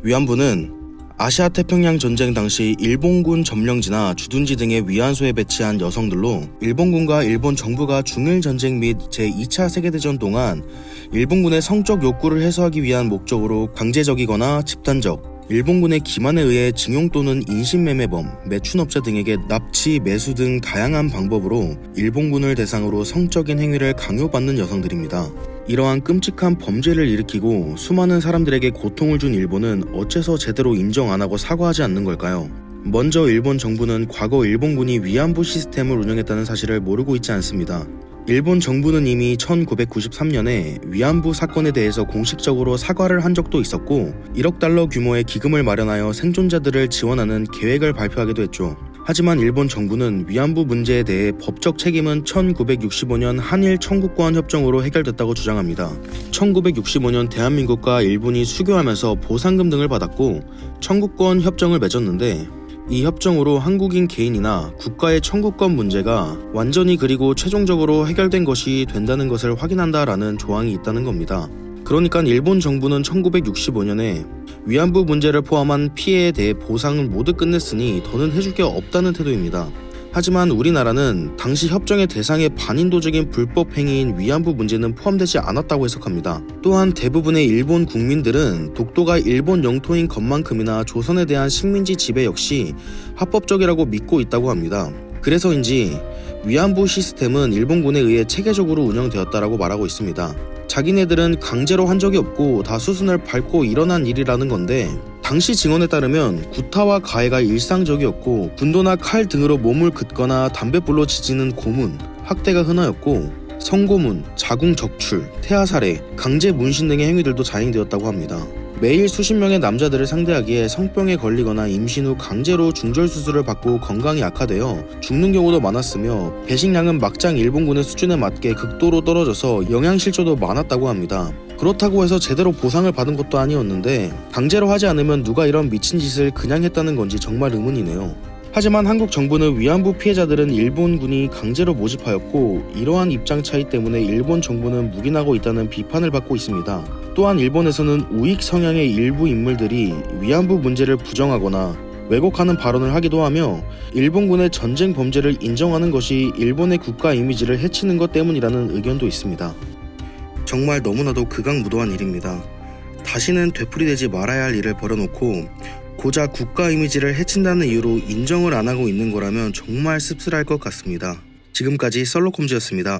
위안부는 아시아 태평양 전쟁 당시 일본군 점령지나 주둔지 등의 위안소에 배치한 여성들로 일본군과 일본 정부가 중일 전쟁 및 제2차 세계대전 동안 일본군의 성적 욕구를 해소하기 위한 목적으로 강제적이거나 집단적, 일본군의 기만에 의해 징용 또는 인신매매범, 매춘업자 등에게 납치, 매수 등 다양한 방법으로 일본군을 대상으로 성적인 행위를 강요받는 여성들입니다. 이러한 끔찍한 범죄를 일으키고 수많은 사람들에게 고통을 준 일본은 어째서 제대로 인정 안 하고 사과하지 않는 걸까요? 먼저 일본 정부는 과거 일본군이 위안부 시스템을 운영했다는 사실을 모르고 있지 않습니다. 일본 정부는 이미 1993년에 위안부 사건에 대해서 공식적으로 사과를 한 적도 있었고 1억 달러 규모의 기금을 마련하여 생존자들을 지원하는 계획을 발표하기도 했죠. 하지만 일본 정부는 위안부 문제에 대해 법적 책임은 1965년 한일 청구권 협정으로 해결됐다고 주장합니다. 1965년 대한민국과 일본이 수교하면서 보상금 등을 받았고 청구권 협정을 맺었는데 이 협정으로 한국인 개인이나 국가의 청구권 문제가 완전히 그리고 최종적으로 해결된 것이 된다는 것을 확인한다라는 조항이 있다는 겁니다. 그러니까 일본 정부는 1965년에 위안부 문제를 포함한 피해에 대해 보상을 모두 끝냈으니 더는 해줄 게 없다는 태도입니다. 하지만 우리나라는 당시 협정의 대상에 반인도적인 불법 행위인 위안부 문제는 포함되지 않았다고 해석합니다. 또한 대부분의 일본 국민들은 독도가 일본 영토인 것만큼이나 조선에 대한 식민지 지배 역시 합법적이라고 믿고 있다고 합니다. 그래서인지 위안부 시스템은 일본군에 의해 체계적으로 운영되었다라고 말하고 있습니다. 자기네들은 강제로 한 적이 없고 다 수순을 밟고 일어난 일이라는 건데 당시 증언에 따르면 구타와 가해가 일상적이었고 군도나 칼 등으로 몸을 긋거나 담뱃불로 지지는 고문, 학대가 흔하였고 성고문, 자궁 적출, 태아살해, 강제 문신 등의 행위들도 자행되었다고 합니다. 매일 수십 명의 남자들을 상대하기에 성병에 걸리거나 임신 후 강제로 중절 수술을 받고 건강이 악화되어 죽는 경우도 많았으며 배식량은 막장 일본군의 수준에 맞게 극도로 떨어져서 영양실조도 많았다고 합니다. 그렇다고 해서 제대로 보상을 받은 것도 아니었는데 강제로 하지 않으면 누가 이런 미친 짓을 그냥 했다는 건지 정말 의문이네요. 하지만 한국 정부는 위안부 피해자들은 일본군이 강제로 모집하였고 이러한 입장 차이 때문에 일본 정부는 묵인하고 있다는 비판을 받고 있습니다. 또한 일본에서는 우익 성향의 일부 인물들이 위안부 문제를 부정하거나 왜곡하는 발언을 하기도 하며 일본군의 전쟁 범죄를 인정하는 것이 일본의 국가 이미지를 해치는 것 때문이라는 의견도 있습니다. 정말 너무나도 극악무도한 일입니다. 다시는 되풀이되지 말아야 할 일을 벌여놓고 고작 국가 이미지를 해친다는 이유로 인정을 안 하고 있는 거라면 정말 씁쓸할 것 같습니다. 지금까지 썰로콤즈였습니다.